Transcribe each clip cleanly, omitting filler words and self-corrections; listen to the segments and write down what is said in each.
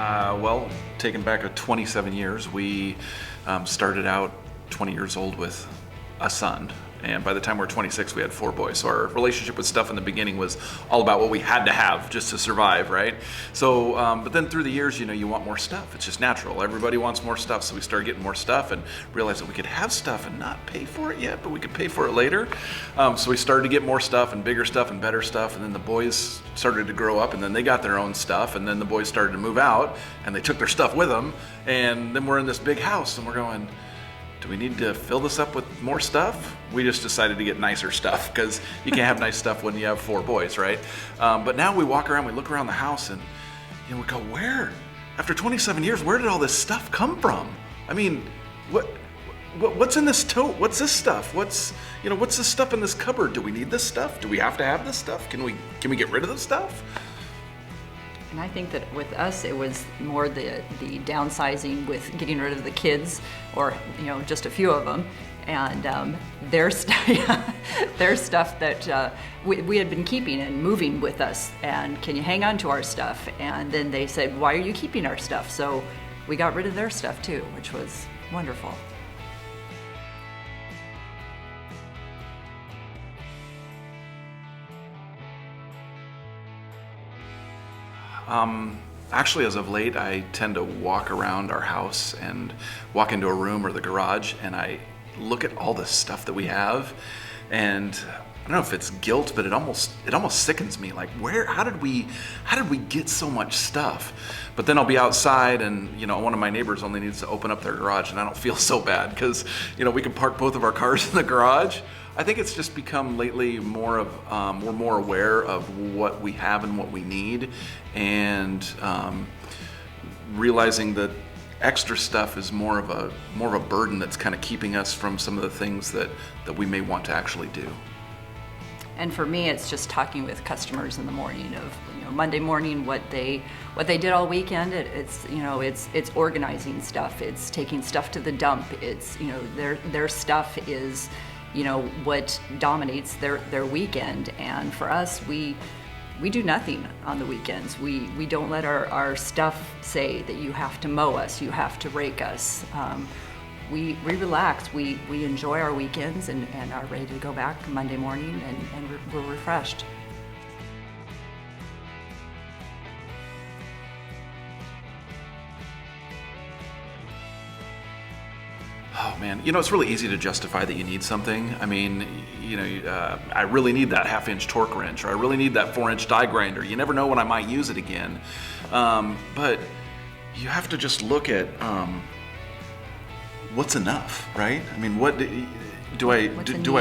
Well, taking back 27 years, we started out 20 years old with a son. And by the time we were 26, we had 4 boys. So our relationship with stuff in the beginning was all about what we had to have just to survive, right? So, but then through the years, you want more stuff. It's just natural. Everybody wants more stuff. So we started getting more stuff and realized that we could have stuff and not pay for it yet, but we could pay for it later. So we started to get more stuff and bigger stuff and better stuff. And then the boys started to grow up, and then they got their own stuff. And then the boys started to move out, and they took their stuff with them. And then we're in this big house, and we're going, do we need to fill this up with more stuff? We just decided to get nicer stuff because you can't have nice stuff when you have 4 boys, right? But now we walk around, we look around the house, and we go, where? After 27 years, where did all this stuff come from? I mean, what's in this tote? What's this stuff? What's this stuff in this cupboard? Do we need this stuff? Do we have to have this stuff? Can we get rid of this stuff? And I think that with us, it was more the downsizing with getting rid of the kids, or just a few of them, and their stuff that we had been keeping and moving with us. And can you hang on to our stuff? And then they said, why are you keeping our stuff? So we got rid of their stuff too, which was wonderful. Actually, as of late, I tend to walk around our house and walk into a room or the garage, and I look at all the stuff that we have, and I don't know if it's guilt, but it almost sickens me. Like, how did we get so much stuff? But then I'll be outside, and one of my neighbors only needs to open up their garage, and I don't feel so bad because we can park both of our cars in the garage. I think it's just become lately more of we're more aware of what we have and what we need, and realizing that extra stuff is more of a burden that's kind of keeping us from some of the things that we may want to actually do. And for me, it's just talking with customers in the morning of Monday morning what they did all weekend. It's organizing stuff. It's taking stuff to the dump. It's their stuff is what dominates their weekend. And for us, we do nothing on the weekends. We don't let our stuff say that you have to mow us, you have to rake us. We relax, we enjoy our weekends and are ready to go back Monday morning, and we're refreshed. Oh man, it's really easy to justify that you need something. I mean, I really need that 1/2-inch torque wrench, or I really need that 4-inch die grinder. You never know when I might use it again. But you have to just look at what's enough, right? I mean, what do I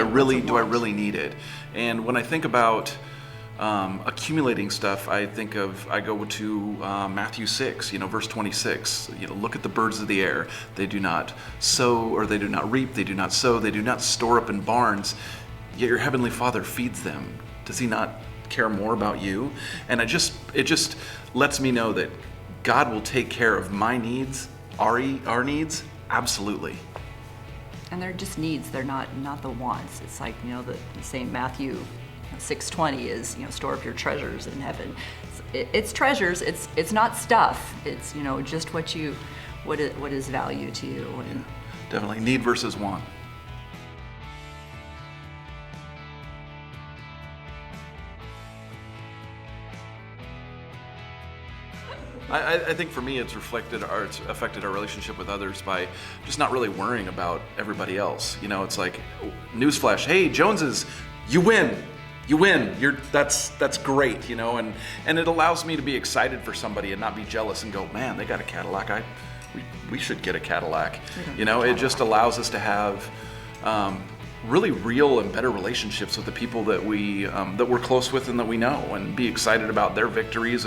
really need it? And when I think about accumulating stuff, I go to Matthew 6, verse 26. Look at the birds of the air. They do not sow, or they do not reap. They do not sow. They do not store up in barns. Yet your heavenly Father feeds them. Does He not care more about you? And it just lets me know that God will take care of my needs, our needs, absolutely. And they're just needs. They're not the wants. It's like the same Matthew 6:20 is store up your treasures in heaven. It's treasures. It's not stuff. It's just what is value to you. And definitely need versus want. I think for me, it's affected our relationship with others by just not really worrying about everybody else. It's like, newsflash, hey, Joneses, you win. That's great, and it allows me to be excited for somebody and not be jealous and go, man, they got a Cadillac. We should get a Cadillac. It just allows us to have really real and better relationships with the people that we're close with and that we know, and be excited about their victories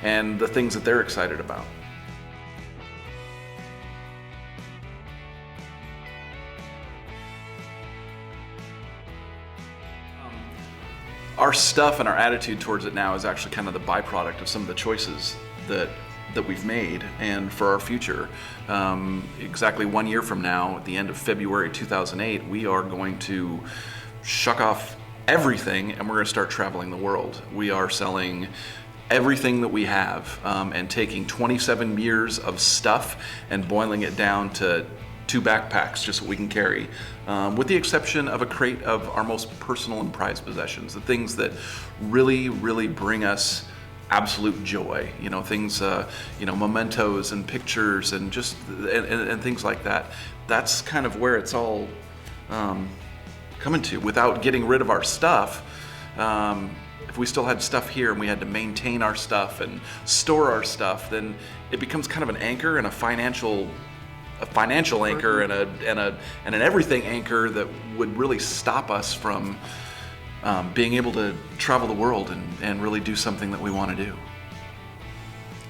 and the things that they're excited about. Our stuff and our attitude towards it now is actually kind of the byproduct of some of the choices that we've made, and for our future. Exactly 1 year from now, at the end of February 2008, we are going to shuck off everything, and we're going to start traveling the world. We are selling everything that we have and taking 27 years of stuff and boiling it down to 2 backpacks, just what we can carry, with the exception of a crate of our most personal and prized possessions, the things that really, really bring us absolute joy, things, mementos and pictures and just, and things like that. That's kind of where it's all coming to. Without getting rid of our stuff, if we still had stuff here and we had to maintain our stuff and store our stuff, then it becomes kind of an anchor and a financial anchor and an everything anchor that would really stop us from being able to travel the world and really do something that we want to do.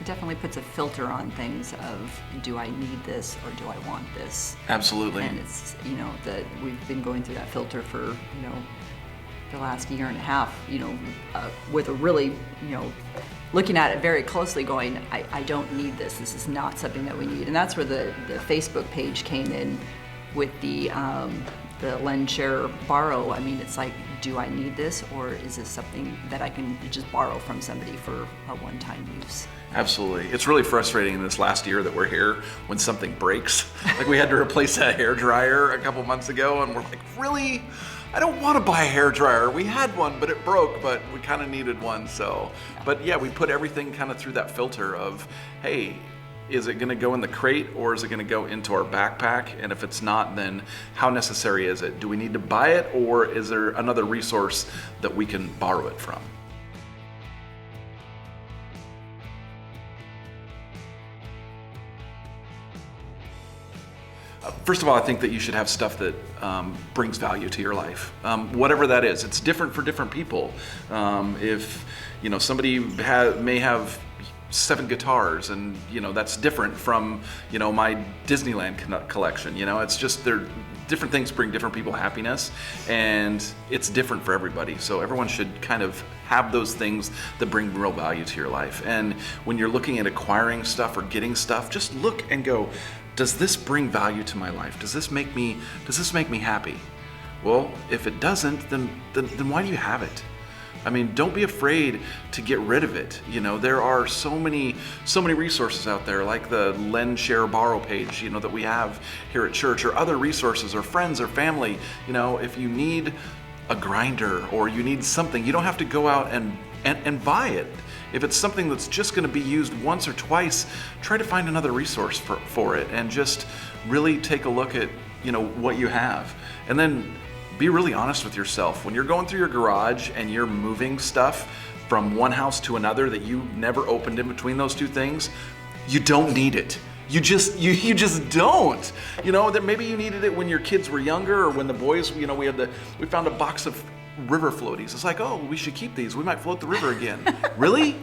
It definitely puts a filter on things of, do I need this or do I want this? Absolutely. And it's, that we've been going through that filter for, the last year and a half, with a really, looking at it very closely going, I don't need this. This is not something that we need. And that's where the Facebook page came in with the lend, share, borrow. I mean, it's like, do I need this, or is this something that I can just borrow from somebody for a one-time use? Absolutely. It's really frustrating in this last year that we're here when something breaks. Like we had to replace a hairdryer a couple months ago, and we're like, really? I don't want to buy a hairdryer. We had one, but it broke, but we kind of needed one. So, but yeah, we put everything kind of through that filter of, hey, is it going to go in the crate or is it going to go into our backpack? And if it's not, then how necessary is it? Do we need to buy it, or is there another resource that we can borrow it from? First of all, I think that you should have stuff that brings value to your life, whatever that is. It's different for different people. If somebody may have 7 guitars, and that's different from my Disneyland collection. It's just different things bring different people happiness, and it's different for everybody. So everyone should kind of have those things that bring real value to your life. And when you're looking at acquiring stuff or getting stuff, just look and go, does this bring value to my life? Does this make me happy? Well, if it doesn't, then why do you have it? I mean, don't be afraid to get rid of it. There are so many resources out there, like the lend, share, borrow page, that we have here at church, or other resources, or friends or family. If you need a grinder or you need something, you don't have to go out and buy it. If it's something that's just going to be used once or twice, try to find another resource for it, and just really take a look at what you have. And then be really honest with yourself. When you're going through your garage and you're moving stuff from one house to another that you never opened in between those two things, you don't need it. You just don't. That maybe you needed it when your kids were younger, or when the boys, we found a box of river floaties. It's like, oh, we should keep these. We might float the river again. Really?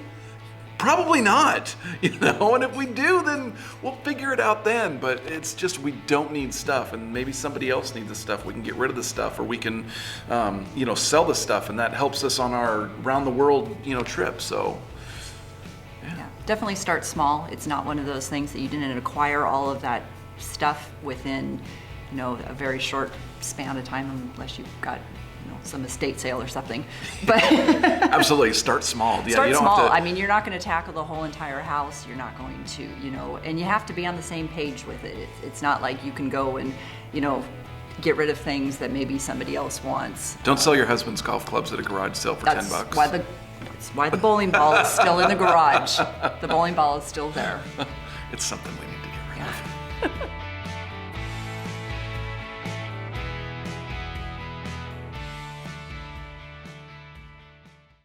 Probably not. And if we do, then we'll figure it out then. But it's just, we don't need stuff, and maybe somebody else needs the stuff. We can get rid of the stuff, or we can, sell the stuff, and that helps us on our round the world, trip. So. Yeah, definitely start small. It's not one of those things that you didn't acquire all of that stuff within, a very short span of time, unless you've got, some estate sale or something. But absolutely, start small. Yeah, start you don't small. have to... I mean, you're not going to tackle the whole entire house. You're not going to, and you have to be on the same page with it. It's not like you can go and, get rid of things that maybe somebody else wants. Don't sell your husband's golf clubs at a garage sale for $10. That's why the bowling ball is still in the garage. The bowling ball is still there. It's something we need to get rid of.